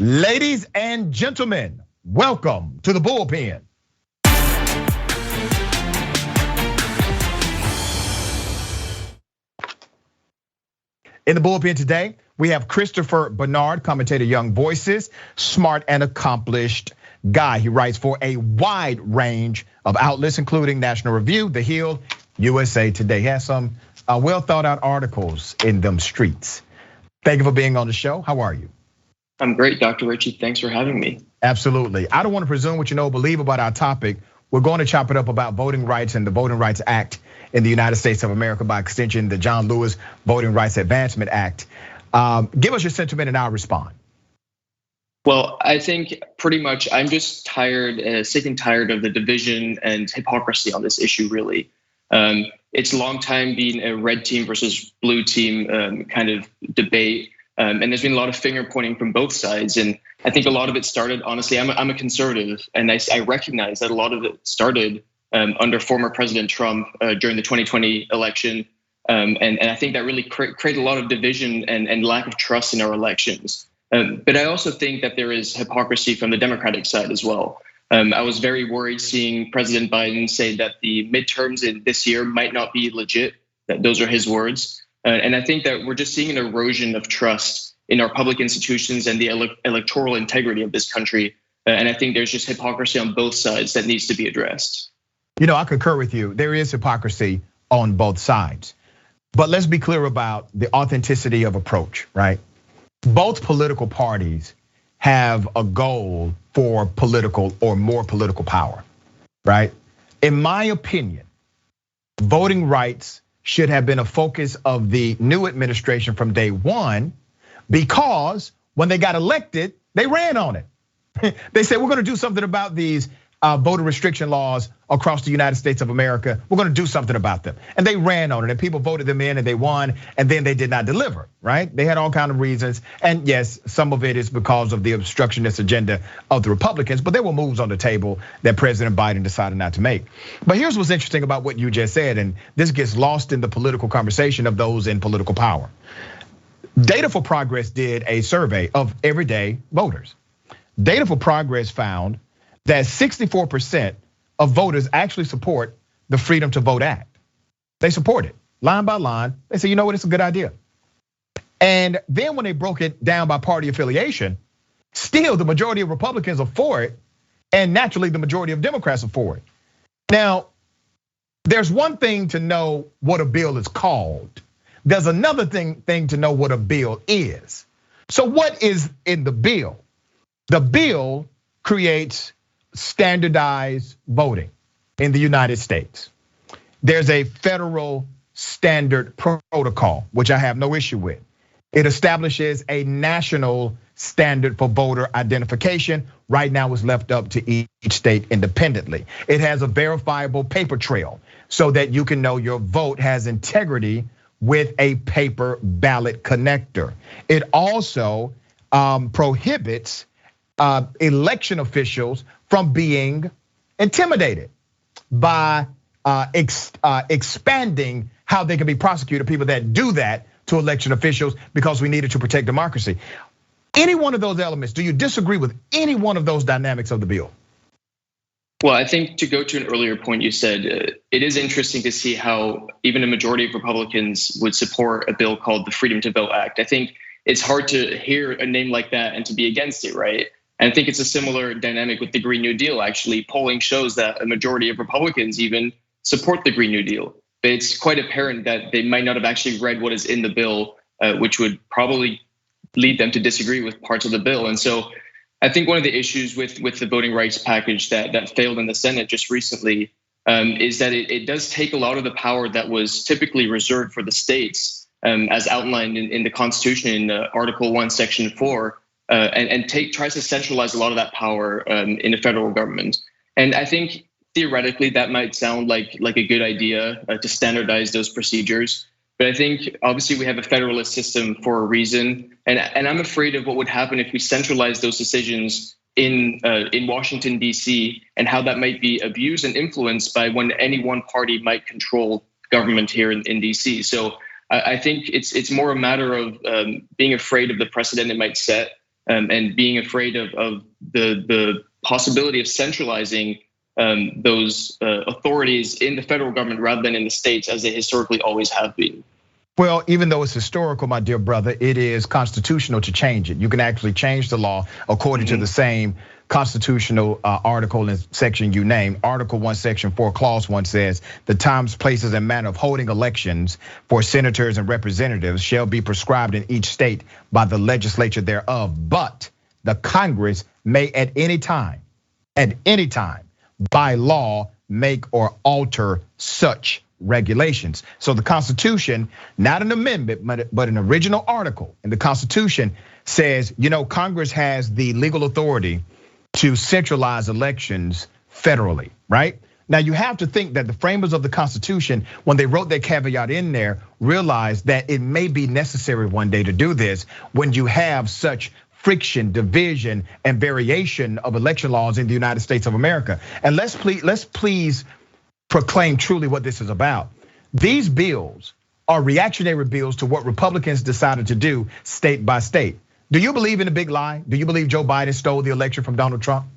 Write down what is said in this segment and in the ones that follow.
Ladies and gentlemen, welcome to the Bullpen. In the Bullpen today, we have Christopher Barnard, commentator, Young Voices, smart and accomplished guy. He writes for a wide range of outlets, including National Review, The Hill, USA Today. He has some well thought out articles in them streets. Thank you for being on the show. How are you? I'm great, Dr. Ritchie. Thanks for having me. Absolutely. I don't want to presume what you know or believe about our topic. We're going to chop it up about voting rights and the Voting Rights Act in the United States of America, by extension, the John Lewis Voting Rights Advancement Act. Give us your sentiment and I'll respond. Well, I think pretty much I'm just tired, sick and tired of the division and hypocrisy on this issue, really. It's a long time being a red team versus blue team kind of debate. And there's been a lot of finger pointing from both sides. And I think a lot of it started, honestly, I'm a conservative, and I recognize that a lot of it started under former President Trump during the 2020 election. And I think that really created a lot of division and lack of trust in our elections. But I also think that there is hypocrisy from the Democratic side as well. I was very worried seeing President Biden say that the midterms in this year might not be legit, that those are his words. And I think that we're just seeing an erosion of trust in our public institutions and the electoral integrity of this country. And I think there's just hypocrisy on both sides that needs to be addressed. You know, I concur with you. There is hypocrisy on both sides. But let's be clear about the authenticity of approach, right? Both political parties have a goal for political or more political power, right? In my opinion, voting rights should have been a focus of the new administration from day one, because when they got elected, they ran on it. They said, we're gonna do something about these voter restriction laws across the United States of America. We're gonna do something about them. And they ran on it, and people voted them in and they won, and then they did not deliver, right? They had all kinds of reasons. And yes, some of it is because of the obstructionist agenda of the Republicans, but there were moves on the table that President Biden decided not to make. But here's what's interesting about what you just said, and this gets lost in the political conversation of those in political power. Data for Progress did a survey of everyday voters. Data for Progress found that 64% of voters actually support the Freedom to Vote Act. They support it, line by line. They say, you know what, it's a good idea. And then when they broke it down by party affiliation, still the majority of Republicans are for it, and naturally the majority of Democrats are for it. Now, there's one thing to know what a bill is called. There's another thing to know what a bill is. So what is in the bill? The bill creates standardized voting in the United States. There's a federal standard protocol, which I have no issue with. It establishes a national standard for voter identification. Right now it's left up to each state independently. It has a verifiable paper trail so that you can know your vote has integrity with a paper ballot connector. It also prohibits election officials from being intimidated by expanding how they can be prosecuted, people that do that to election officials, because we needed to protect democracy. Any one of those elements, do you disagree with any one of those dynamics of the bill? Well, I think to go to an earlier point you said, it is interesting to see how even a majority of Republicans would support a bill called the Freedom to Vote Act. I think it's hard to hear a name like that and to be against it, right? And I think it's a similar dynamic with the Green New Deal. Actually, polling shows that a majority of Republicans even support the Green New Deal. But it's quite apparent that they might not have actually read what is in the bill, which would probably lead them to disagree with parts of the bill. And so I think one of the issues with the voting rights package that failed in the Senate just recently is that it does take a lot of the power that was typically reserved for the states, as outlined in the Constitution in Article 1, Section 4, and tries to centralize a lot of that power in the federal government. And I think theoretically that might sound like a good idea to standardize those procedures. But I think obviously we have a federalist system for a reason, and I'm afraid of what would happen if we centralize those decisions in Washington D.C. and how that might be abused and influenced by when any one party might control government here in D.C. So I think it's more a matter of being afraid of the precedent it might set and being afraid of the possibility of centralizing those authorities in the federal government rather than in the states, as they historically always have been. Well, even though it's historical, my dear brother, it is constitutional to change it. You can actually change the law according to the same constitutional article and section you name. Article 1, Section 4, Clause 1 says, the times, places, and manner of holding elections for senators and representatives shall be prescribed in each state by the legislature thereof. But the Congress may at any time, by law, make or alter such regulations. So the Constitution, not an amendment, but an original article in the Constitution says, Congress has the legal authority to centralize elections federally, right? Now you have to think that the framers of the Constitution, when they wrote that caveat in there, realized that it may be necessary one day to do this when you have such friction, division, and variation of election laws in the United States of America. And let's please proclaim truly what this is about. These bills are reactionary bills to what Republicans decided to do state by state. Do you believe in a big lie? Do you believe Joe Biden stole the election from Donald Trump?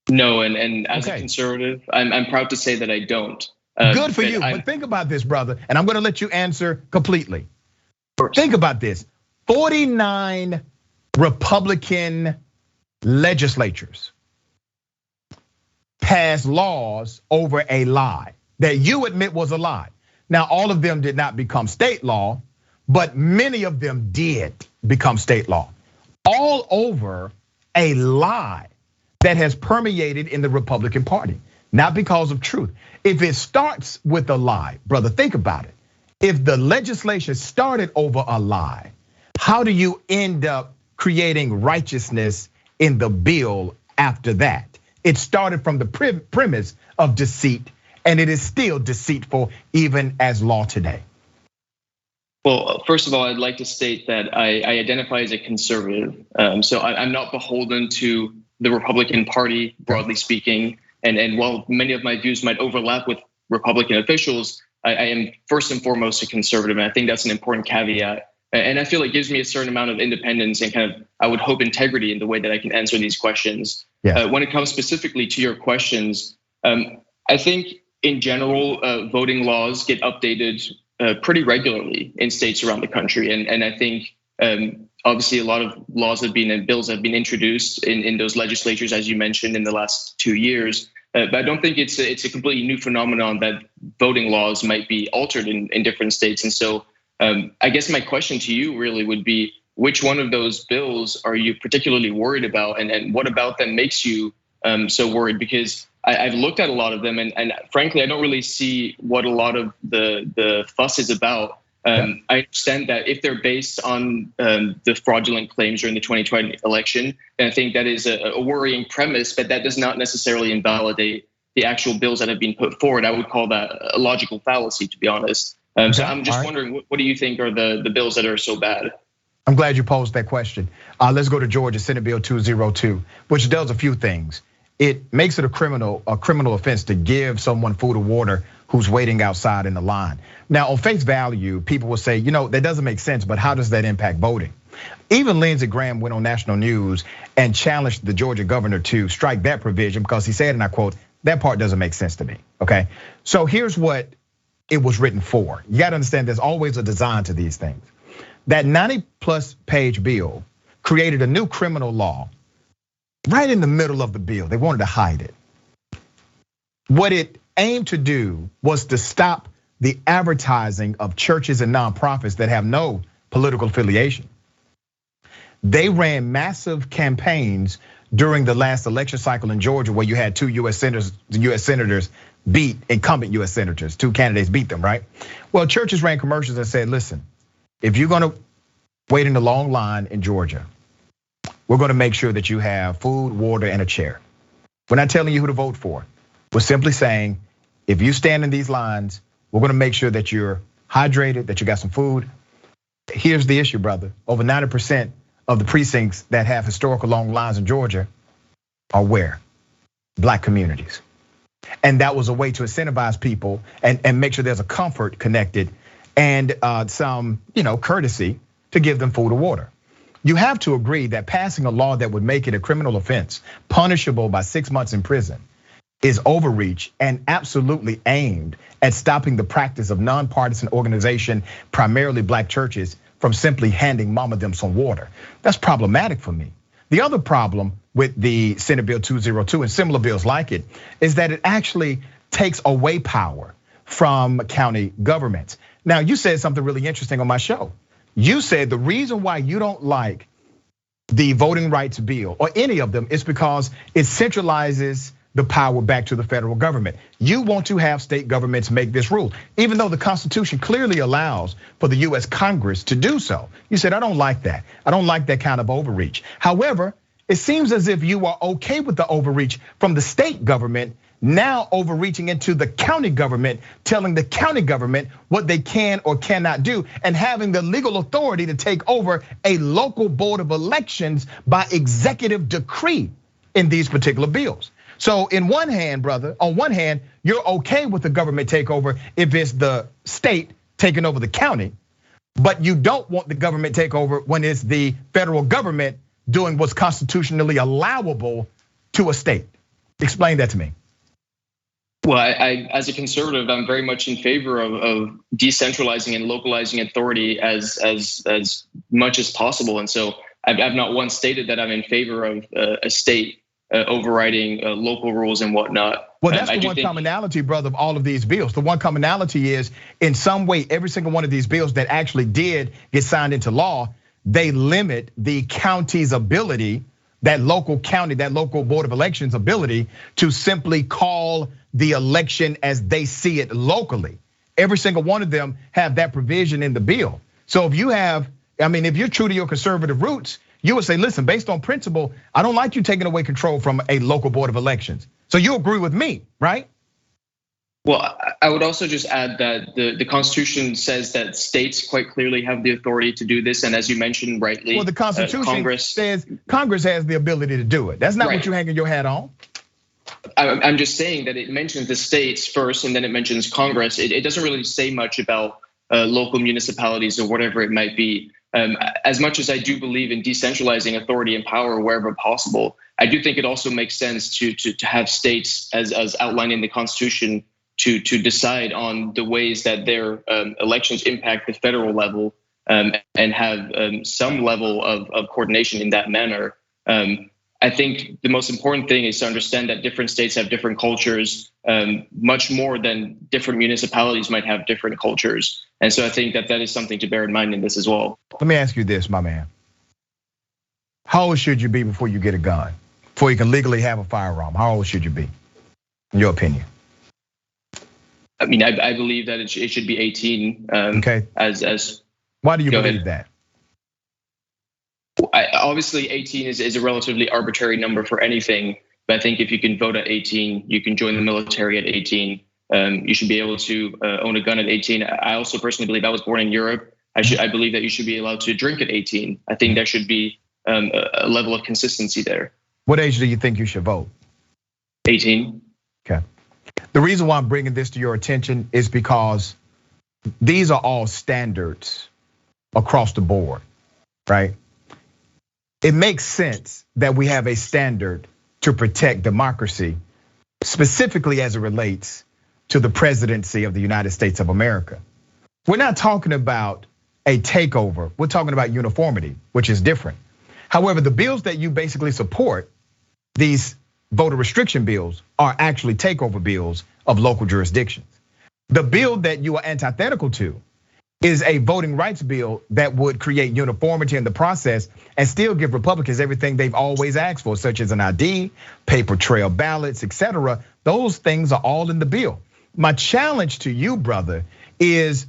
No, and as a conservative, I'm proud to say that I don't. Good for you, but think about this, brother, and I'm gonna let you answer completely. Think about this, 49 Republican legislatures passed laws over a lie that you admit was a lie. Now, all of them did not become state law, but many of them did become state law. All over a lie that has permeated in the Republican Party, not because of truth. If it starts with a lie, brother, think about it. If the legislation started over a lie, how do you end up creating righteousness in the bill after that? It started from the premise of deceit, and it is still deceitful even as law today. Well, first of all, I'd like to state that I identify as a conservative. So I'm not beholden to the Republican Party, broadly speaking. And while many of my views might overlap with Republican officials, I am first and foremost a conservative. And I think that's an important caveat. And I feel it gives me a certain amount of independence and kind of, I would hope, integrity in the way that I can answer these questions. Yeah. When it comes specifically to your questions, I think in general, voting laws get updated pretty regularly in states around the country. And I think obviously a lot of laws have been and bills have been introduced in those legislatures, as you mentioned, in the last 2 years. But I don't think it's a completely new phenomenon that voting laws might be altered in different states. And so I guess my question to you really would be, which one of those bills are you particularly worried about? And what about them makes you so worried? Because I've looked at a lot of them and frankly, I don't really see what a lot of the fuss is about. I understand that if they're based on the fraudulent claims during the 2020 election, then I think that is a worrying premise, but that does not necessarily invalidate the actual bills that have been put forward. I would call that a logical fallacy, to be honest. So I'm just wondering, what do you think are the bills that are so bad? I'm glad you posed that question. Let's go to Georgia, Senate Bill 202, which does a few things. It makes it a criminal offense to give someone food or water who's waiting outside in the line. Now, on face value, people will say, that doesn't make sense, but how does that impact voting? Even Lindsey Graham went on national news and challenged the Georgia governor to strike that provision because he said, and I quote, that part doesn't make sense to me, okay? So here's what it was written for. You gotta understand there's always a design to these things. That 90+ page bill created a new criminal law right in the middle of the bill. They wanted to hide it. What it aimed to do was to stop the advertising of churches and nonprofits that have no political affiliation. They ran massive campaigns during the last election cycle in Georgia where you had two US senators beat incumbent US senators, two candidates beat them, right? Well, churches ran commercials and said, listen, if you're gonna wait in the long line in Georgia, we're gonna make sure that you have food, water, and a chair. We're not telling you who to vote for. We're simply saying, if you stand in these lines, we're gonna make sure that you're hydrated, that you got some food. Here's the issue, brother. Over 90% of the precincts that have historical long lines in Georgia are where? Black communities. And that was a way to incentivize people and make sure there's a comfort connected and some courtesy to give them food or water. you have to agree that passing a law that would make it a criminal offense, punishable by 6 months in prison, is overreach and absolutely aimed at stopping the practice of nonpartisan organization, primarily black churches, from simply handing mama them some water. That's problematic for me. The other problem with the Senate Bill 202 and similar bills like it is that it actually takes away power from county governments. Now, you said something really interesting on my show. You said the reason why you don't like the voting rights bill or any of them is because it centralizes the power back to the federal government. You want to have state governments make this rule, even though the Constitution clearly allows for the US Congress to do so. You said, I don't like that. I don't like that kind of overreach. However, it seems as if you are okay with the overreach from the state government, now overreaching into the county government, telling the county government what they can or cannot do, and having the legal authority to take over a local board of elections by executive decree in these particular bills. So in one hand, brother, on one hand, you're okay with the government takeover if it's the state taking over the county, but you don't want the government takeover when it's the federal government doing what's constitutionally allowable to a state. Explain that to me. Well, I as a conservative, I'm very much in favor of decentralizing and localizing authority as much as possible. And so I've not once stated that I'm in favor of a state overriding local rules and whatnot. Well, that's the one commonality, brother, of all of these bills. The one commonality is, in some way, every single one of these bills that actually did get signed into law, they limit the county's ability, that local county, that local board of elections ability to simply call the election as they see it locally. Every single one of them have that provision in the bill. So if you have, I mean, if you're true to your conservative roots, you would say, listen, based on principle, I don't like you taking away control from a local board of elections. So you agree with me, right? Well, I would also just add that the Constitution says that states quite clearly have the authority to do this. And as you mentioned rightly, well, the Constitution says Congress has the ability to do it. That's not what you're hanging your hat on. I'm just saying that it mentions the states first and then it mentions Congress. It doesn't really say much about local municipalities or whatever it might be. As much as I do believe in decentralizing authority and power wherever possible, I do think it also makes sense to have states, as outlined in the Constitution, to decide on the ways that their elections impact the federal level and have some level of coordination in that manner. I think the most important thing is to understand that different states have different cultures, much more than different municipalities might have different cultures. And so I think that is something to bear in mind in this as well. Let me ask you this, my man. How old should you be before you get a gun? Before you can legally have a firearm, how old should you be, in your opinion? I mean, I believe that it should be 18. Okay. Why do you believe that? Obviously, 18 is a relatively arbitrary number for anything. But I think if you can vote at 18, you can join the military at 18. You should be able to own a gun at 18. I also personally believe, I was born in Europe. I believe that you should be allowed to drink at 18. I think there should be a level of consistency there. What age do you think you should vote? 18. Okay. The reason why I'm bringing this to your attention is because these are all standards across the board, right? It makes sense that we have a standard to protect democracy, specifically as it relates to the presidency of the United States of America. We're not talking about a takeover, we're talking about uniformity, which is different. However, the bills that you basically support, these voter restriction bills, are actually takeover bills of local jurisdictions. The bill that you are antithetical to is a voting rights bill that would create uniformity in the process and still give Republicans everything they've always asked for, such as an ID, paper trail ballots, etc. Those things are all in the bill. My challenge to you, brother, is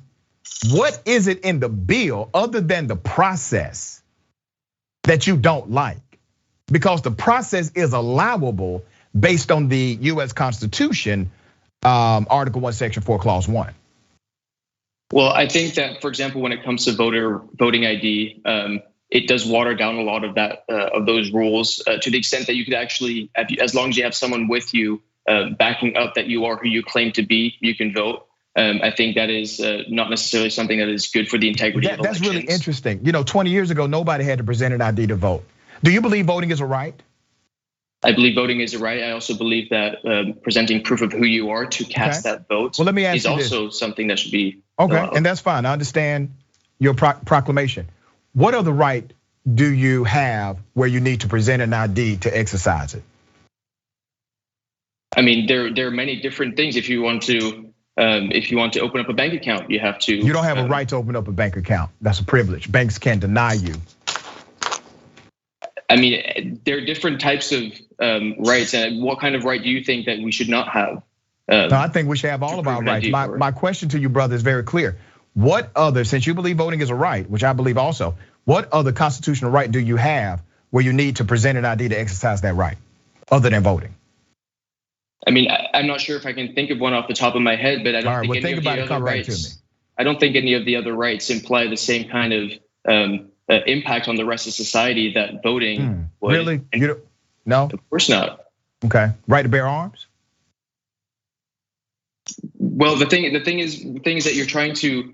what is it in the bill other than the process that you don't like? Because the process is allowable based on the US Constitution, Article 1, Section 4, Clause 1. Well, I think that, for example, when it comes to voting ID, it does water down a lot of that of those rules to the extent that you could actually, as long as you have someone with you backing up that you are who you claim to be, you can vote. I think that is not necessarily something that is good for the integrity of elections. That's really interesting. 20 years ago, nobody had to present an ID to vote. Do you believe voting is a right? I believe voting is a right. I also believe that presenting proof of who you are to cast that vote well, let me ask is you also something that should be allowed. And that's fine. I understand your proclamation. What other right do you have where you need to present an ID to exercise it? I mean, there are many different things. If you want to open up a bank account, you have to. You don't have a right to open up a bank account. That's a privilege. Banks can deny you. I mean, there are different types of rights, and what kind of right do you think that we should not have? No, I think we should have all of our rights. My question to you, brother, is very clear. What other, since you believe voting is a right, which I believe also, what other constitutional right do you have where you need to present an ID to exercise that right, other than voting? I mean, I'm not sure if I can think of one off the top of my head, but I don't think any of the other rights. I don't think any of the other rights imply the same kind of impact on the rest of society that voting would. Really? You don't? No. Of course not. Okay. Right to bear arms? Well, the thing is that you're trying to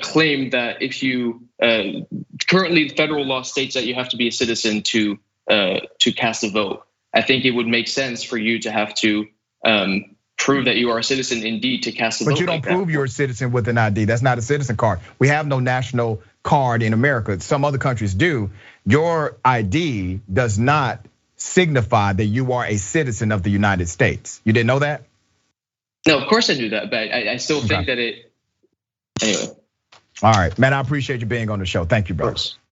claim that if you currently federal law states that you have to be a citizen to cast a vote. I think it would make sense for you to have to prove that you are a citizen indeed to cast a vote. But you don't prove you're a citizen with an ID. That's not a citizen card. We have no national card in America. Some other countries do. Your ID does not signify that you are a citizen of the United States. You didn't know that? No, of course I knew that, but I still think that it. Anyway. All right, man. I appreciate you being on the show. Thank you, bro.